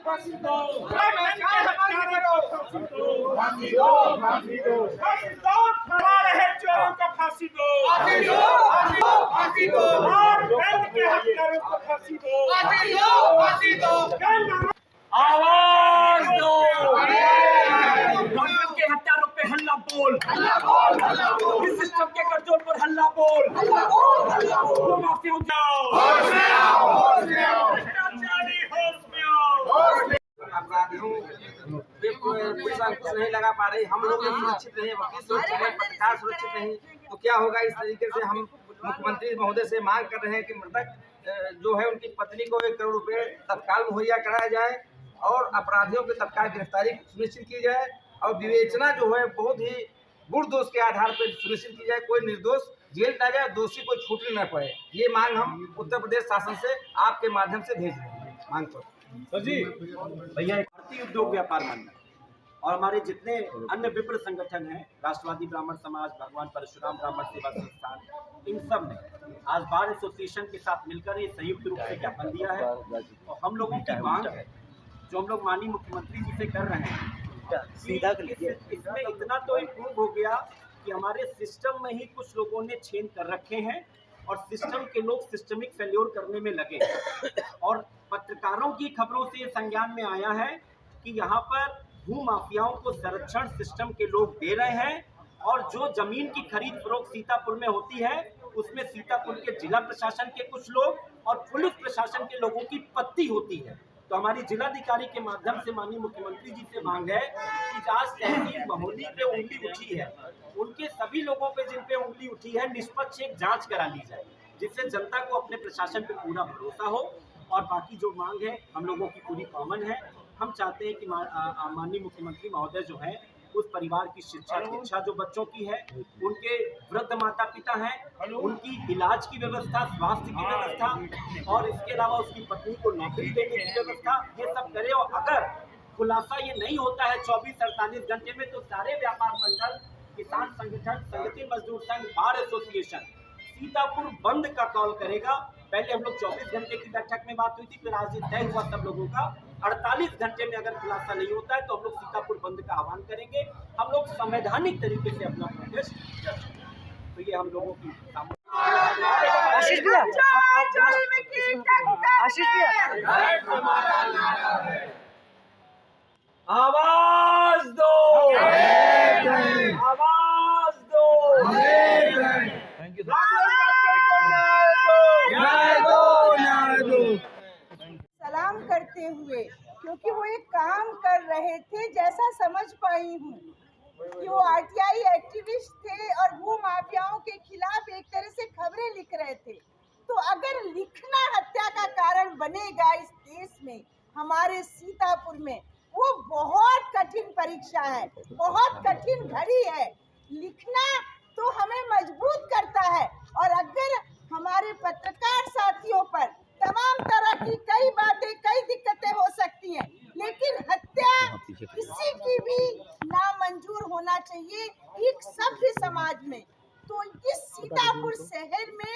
फांसी दो, फांसी दो, फांसी दो, फांसी दो, खड़ा रहे चोरों को फांसी दो, फांसी दो, फांसी दो, और बैंक के हत्यारों को फांसी दो, फांसी दो, फांसी दो, आवाज दो, बैंक के हत्यारों पे हल्ला बोल, इस सिस्टम के गठजोड़ पर हल्ला बोल, वो माफिया जाओ, होश में आओ, होश में आओ, भ्रष्टाचारी होश में आओ। अपराधियों पे कोई अंकुश नहीं लगा पा रही, हम लोग सुरक्षित नहीं, वकील सुरक्षित नहीं, पत्रकार सुरक्षित नहीं, तो क्या होगा। इस तरीके से हम मुख्यमंत्री महोदय से मांग कर रहे हैं कि मृतक जो है उनकी पत्नी को 1 करोड़ रुपए तत्काल मुहैया कराया जाए और अपराधियों की तत्काल गिरफ्तारी सुनिश्चित की जाए और विवेचना जो है बहुत ही गुण दोष के आधार पर सुनिश्चित की जाए। कोई निर्दोष जेल ना जाए, दोषी कोई छूटने न पड़े। ये मांग हम उत्तर प्रदेश शासन से आपके माध्यम से भेज रहे हैं। मांग पर जी भैया, भारतीय उद्योग व्यापार मंडल और हमारे जितने अन्य विप्र संगठन हैं, राष्ट्रवादी ब्राह्मण समाज, भगवान परशुराम ब्राह्मण सेवा संस्थान, इन सब ने आज बार एसोसिएशन के साथ मिलकर ये संयुक्त रूप से ज्ञापन दिया है। और हम लोगों की मांग है जो हम लोग माननीय मुख्यमंत्री जी से कर रहे हैं, इसमें इतना तो इम्प्रूव हो गया कि हमारे सिस्टम में ही कुछ लोगों ने छेद कर रखे हैं और सिस्टम के लोग सिस्टमिक फेल्योर करने में लगे। और पत्रकारों की खबरों से संज्ञान में आया है कि यहाँ पर भू माफियाओं को संरक्षण सिस्टम के लोग दे रहे हैं और जो जमीन की खरीद फरोख्त सीतापुर में होती है उसमें सीतापुर के जिला प्रशासन के कुछ लोग और पुलिस प्रशासन के लोगों की पत्ती होती है। तो हमारी जिलाधिकारी के माध्यम से माननीय मुख्यमंत्री जी से मांग है कि आज तहसील महोली पे उंगली उठी है, उनके सभी लोगों पे जिन पे उंगली उठी है निष्पक्ष एक जांच करा ली जाए, जिससे जनता को अपने प्रशासन पे पूरा भरोसा हो। और बाकी जो मांग है हम लोगों की पूरी कॉमन है। हम चाहते हैं कि माननीय मुख्यमंत्री महोदय जो है उस परिवार की शिक्षा जो बच्चों की है, उनके वृद्ध माता पिता हैं, उनकी इलाज की व्यवस्था, स्वास्थ्य की व्यवस्था और इसके अलावा उसकी पत्नी को नौकरी देने की व्यवस्था, ये सब करे। और अगर खुलासा ये नहीं होता है 24-48 घंटे में, तो सारे व्यापार मंडल, किसान संगठन, संगठित मजदूर संघ, बार एसोसिएशन सीतापुर बंद का कॉल करेगा। पहले हम लोग 24 घंटे की बैठक में बात हुई थी, फिर आज तय हुआ सब लोगों का 48 घंटे में अगर खुलासा नहीं होता है तो हम लोग सीतापुर बंद का आह्वान करेंगे। हम लोग संवैधानिक तरीके से अपना प्रोटेस्ट करेंगे। तो ये हम लोगों की आशीष भैया, आशीष भैया, आवाज दो, आवाज दो, थैंक यू। सलाम करते हुए, क्योंकि वो एक काम कर रहे थे, जैसा समझ पाई हूँ कि वो आरटीआई एक्टिविस्ट थे और भू माफियाओं के खिलाफ एक तरह से खबरें लिख रहे थे। तो अगर लिखना हत्या का कारण बनेगा इस देश में, हमारे सीतापुर में, वो बहुत कठिन परीक्षा है, बहुत कठिन घड़ी है। लिखना तो हमें मजबूत करता है और अगर हमारे पत्रकार साथियों पर तमाम तरह की कई बातें, कई दिक्कतें हो सकती हैं, लेकिन हत्या किसी की भी नामंजूर होना चाहिए एक सभ्य समाज में। तो इस सीतापुर शहर में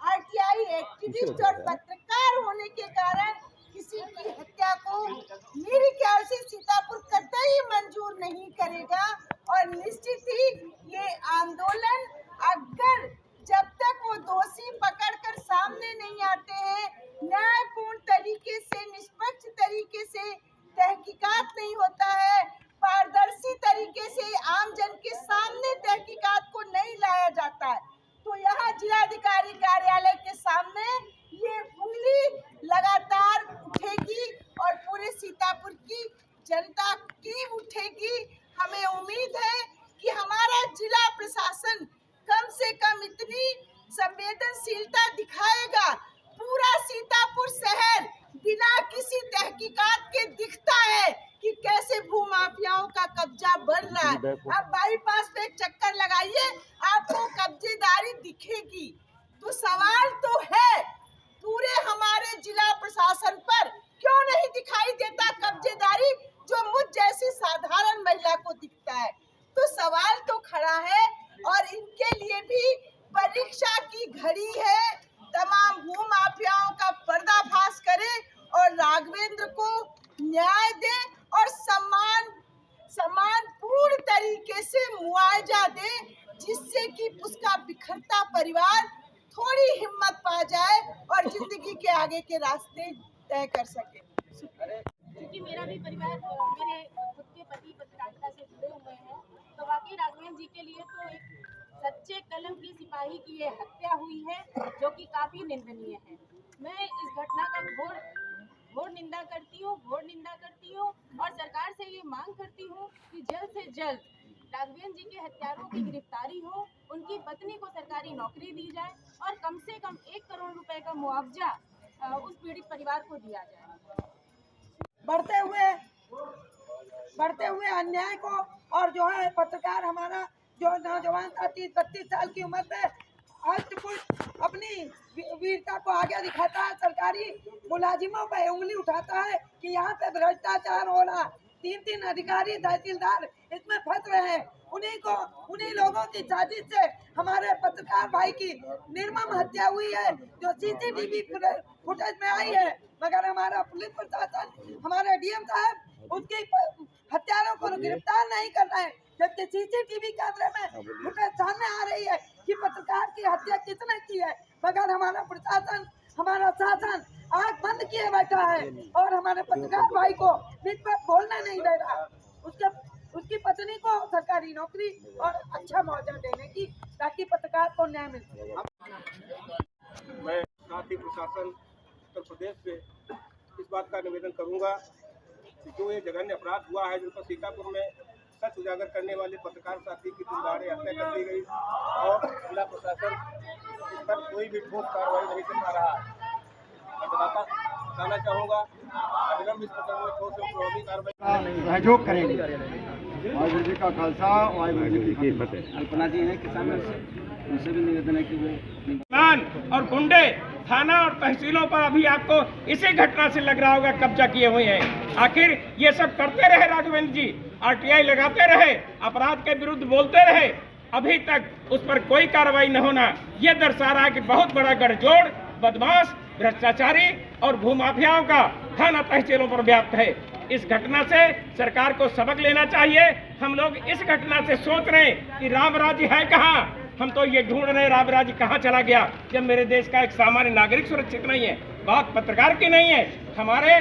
आरटीआई एक्टिविस्ट और पत्रकार होने के कारण किसी की हत्या को मेरे ख्याल से सीतापुर कतई मंजूर नहीं करेगा। और निश्चित ही ये आंदोलन, अगर जब तक वो दोषी पकड़कर सामने नहीं आते हैं, न्यायपूर्ण तरीके से, निष्पक्ष तरीके से तहकीकात नहीं होता है, पारदर्शी तरीके से आम जन के सामने तहकीकात को नहीं लाया जाता है, तो यहाँ जिलाधिकारी कार्यालय के सामने ये उंगली लगातार उठेगी और पूरे सीतापुर की जनता की उठेगी। हमें उम्मीद है कि हमारा जिला प्रशासन कम से कम इतनी संवेदनशीलता दिखाएगा। पूरा सीतापुर शहर बिना किसी तहकीकात के दिखता है कि कैसे भू माफियाओं का कब्जा बढ़ रहा है। आप बाईपास पे एक चक्कर लगाइए, आपको कब्जेदारी दिखेगी। तो सवाल तो है पूरे हमारे जिला प्रशासन पर, क्यों नहीं दिखाई देता कब्जेदारी जो मुझ जैसी साधारण महिला को दिखता है। तो सवाल तो खड़ा है और इनके लिए भी परीक्षा की घड़ी है। तमाम भू माफियाओं का पर्दाफाश करें और राघवेंद्र को न्याय दे और सम्मानपूर्ण तरीके से मुआवजा दे, जिससे कि उसका बिखरता परिवार थोड़ी हिम्मत पा जाए और जिंदगी के आगे के रास्ते तय कर सके। क्योंकि मेरा भी परिवार मेरे खुद के पति पत्रकारिता से जुड़े हुए हैं, तो वाकई राघवेंद्र जी के लिए तो एक सच्चे कलम की सिपाही की ये हत्या हुई है, जो कि काफी निंदनीय है। मैं इस घटना का घोर निंदा करती हूँ और सरकार से ये मांग करती हूँ कि जल्द से जल्द राघवेंद्र जी के हत्यारों की गिरफ्तारी हो, उनकी पत्नी को सरकारी नौकरी दी जाए और कम से कम 1 करोड़ रुपए का मुआवजा उस पीड़ित परिवार को दिया जाए। बढ़ते हुए अन्याय को और जो है पत्रकार हमारा जो नौजवान था 30-32 साल की उम्र में अष्टपुष्ट अपनी वीरता को आगे दिखाता है, सरकारी मुलाजिमों पर उंगली उठाता है कि यहाँ पे भ्रष्टाचार हो रहा, 3 अधिकारी तहसीलदार इसमें फंस रहे हैं। उन्हीं लोगों की साजिश से हमारे पत्रकार भाई की निर्मम हत्या हुई है, जो CCTV फुटेज में आई है। मगर हमारा पुलिस प्रशासन, हमारे DM साहब उसके हत्यारों को गिरफ्तार नहीं कर रहे हैं, जबकि CCTV कैमरे में फुटेज सामने आ रही है कि पत्रकार की हत्या किसने की है। मगर हमारा प्रशासन, हमारा शासन आंख बंद किए बैठा है और हमारे पत्रकार भाई को निष्पक्ष बोलने नहीं दे रहा। उसकी पत्नी को सरकारी नौकरी और अच्छा मुआवजा देने की, ताकि पत्रकार को न्याय मिल सके। मैं साथ ही प्रशासन उत्तर प्रदेश से इस बात का निवेदन करूंगा कि जो ये जघन्य अपराध हुआ है, जिन पर सीतापुर में सच उजागर करने वाले पत्रकार साथी की दिलदारे हत्या कर दी गई और जिला प्रशासन इस पर कोई भी ठोस कार्रवाई नहीं कर पा रहा है। मैं बताना चाहूँगा अविलंब इस प्रकरण में ठोस एवं प्रभावी कार्रवाई सहयोग करेंगे। वाहिगुरु जी का खालसा, वाहिगुरु जी की फतेह। अल्पना जी हैं किसान से, उनसे भी निवेदन है कि वो और गुंडे थाना और तहसीलों पर अभी आपको इसी घटना से लग रहा होगा कब्जा किए हुए हैं। आखिर ये सब करते रहे राघवेंद्र जी, RTI लगाते रहे, अपराध के विरुद्ध बोलते रहे, अभी तक उस पर कोई कार्रवाई न होना ये दर्शा रहा है कि बहुत बड़ा गठजोड़ बदमाश, भ्रष्टाचारी और भूमाफियाओं का थाना तहसीलों पर व्याप्त है। इस घटना से सरकार को सबक लेना चाहिए। हम लोग इस घटना से सोच रहे हैं कि राम राज्य है कहाँ। हम तो ये ढूंढ रहे हैं राम राज्य कहाँ चला गया, जब मेरे देश का एक सामान्य नागरिक सुरक्षित नहीं है, बात पत्रकार की नहीं है। हमारे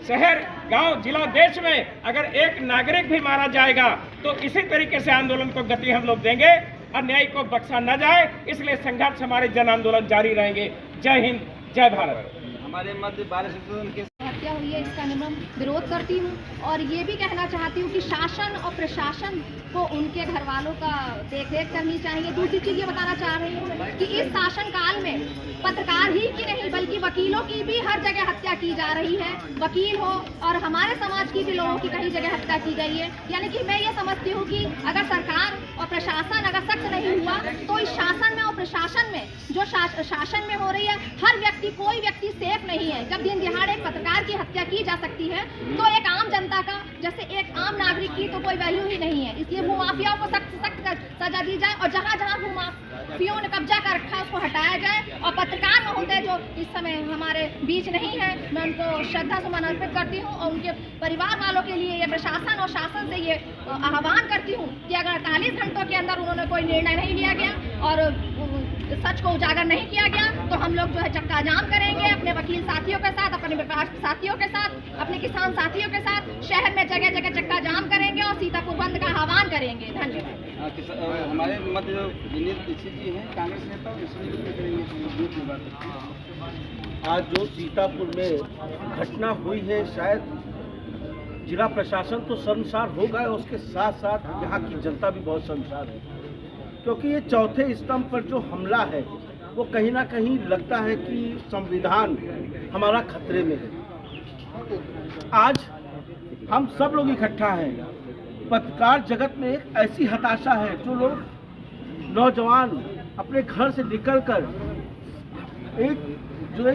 शहर, गांव, जिला, देश में अगर एक नागरिक भी मारा जाएगा तो इसी तरीके से आंदोलन को गति हम लोग देंगे, अन्याय को बख्शा न जाए। इसलिए संघर्ष हमारे जन आंदोलन जारी रहेंगे। जय हिंद, जय भारत। हमारे मध्य 12 संशोधन के हत्या हुई है, इसका निर्मम विरोध करती हूँ और ये भी कहना चाहती हूँ कि शासन और प्रशासन को उनके घर वालों का देखरेख करनी चाहिए। दूसरी चीज़ ये बताना चाह रही हूँ कि इस शासन काल में पत्रकार ही की नहीं बल्कि वकीलों की भी हर जगह हत्या की जा रही है। वकील हो और हमारे समाज की भी लोगों की कई जगह हत्या की गई है। यानी कि मैं ये समझती हूँ कि अगर सरकार और प्रशासन अगर सख्त नहीं हुआ तो इस शासन में और प्रशासन में जो शासन में हो रही है, हर व्यक्ति, कोई व्यक्ति सेफ नहीं है। जब दिन दिहाड़े एक पत्रकार की हत्या की जा सकती है तो एक आम जनता का, जैसे एक आम नागरिक की तो कोई वैल्यू ही नहीं है। इसलिए भूमाफियाओं को सख्त सजा दी जाए और जहाँ जहाँ भूमाफियाओं ने कब्जा कर रखा है उसको हटाया जाए। और पत्रकार महोदय जो इस समय हमारे बीच नहीं है, मैं उनको श्रद्धा सुमन अर्पित करती हूँ और उनके परिवार वालों के लिए ये प्रशासन और शासन से ये आह्वान करती हूँ कि अगर 48 घंटों के अंदर उन्होंने कोई निर्णय नहीं लिया गया और सच को उजागर नहीं किया गया तो हम लोग जो है चक्का जाम करेंगे अपने वकील साथियों के साथ, अपने विकास साथियों के साथ, अपने किसान साथियों के साथ। शहर में जगह जगह चक्का जाम करेंगे और सीतापुर बंद का आह्वान करेंगे। धन्यवाद। हमारे मध्य जो विनीत दीक्षित जी हैं, कांग्रेस नेता, आज जो सीतापुर में घटना हुई है, शायद जिला प्रशासन तो शर्मसार होगा, उसके साथ साथ यहाँ की जनता भी बहुत शर्मसार है, क्योंकि ये चौथे स्तंभ पर जो हमला है वो कहीं ना कहीं लगता है कि संविधान हमारा खतरे में है। आज हम सब लोग इकट्ठा हैं। पत्रकार जगत में एक ऐसी हताशा है, जो लोग नौजवान अपने घर से निकलकर एक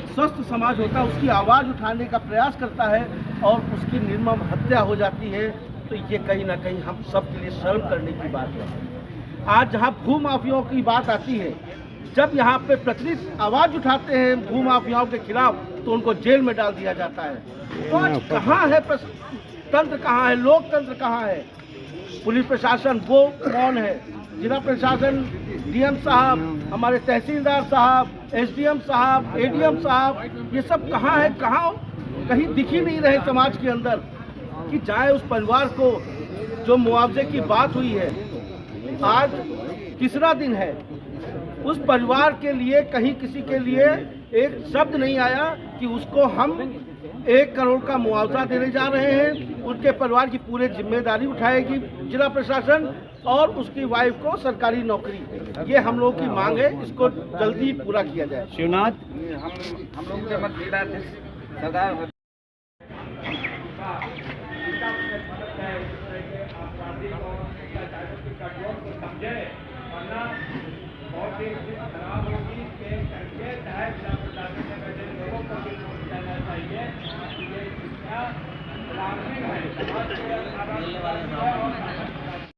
स्वस्थ समाज होता है उसकी आवाज़ उठाने का प्रयास करता है और उसकी निर्मम हत्या हो जाती है, तो ये कहीं ना कहीं हम सब के लिए शर्म करने की बात है। आज जहाँ भूमाफियाओं की बात आती है, जब यहाँ पे प्रतिनिधि आवाज़ उठाते हैं भूमाफियाओं के खिलाफ तो उनको जेल में डाल दिया जाता है। तो आज कहाँ है तंत्र, कहाँ है लोकतंत्र, कहाँ है पुलिस प्रशासन, वो कौन है? जिला प्रशासन, डीएम साहब, हमारे तहसीलदार साहब, एसडीएम साहब, एडीएम साहब, ये सब कहाँ है? कहाँ कहीं दिख ही नहीं रहे समाज के अंदर कि जाए उस परिवार को जो मुआवजे की बात हुई है। आज तीसरा दिन है, उस परिवार के लिए कहीं किसी के लिए एक शब्द नहीं आया कि उसको हम 1 करोड़ का मुआवजा देने जा रहे हैं। उनके परिवार की पूरी जिम्मेदारी उठाएगी जिला प्रशासन और उसकी वाइफ को सरकारी नौकरी। ये हम लोगों की मांग है, इसको जल्दी पूरा किया जाए। शिवनाथ, हम लोग के मत जिलाध्यक्ष सरदार चाहिए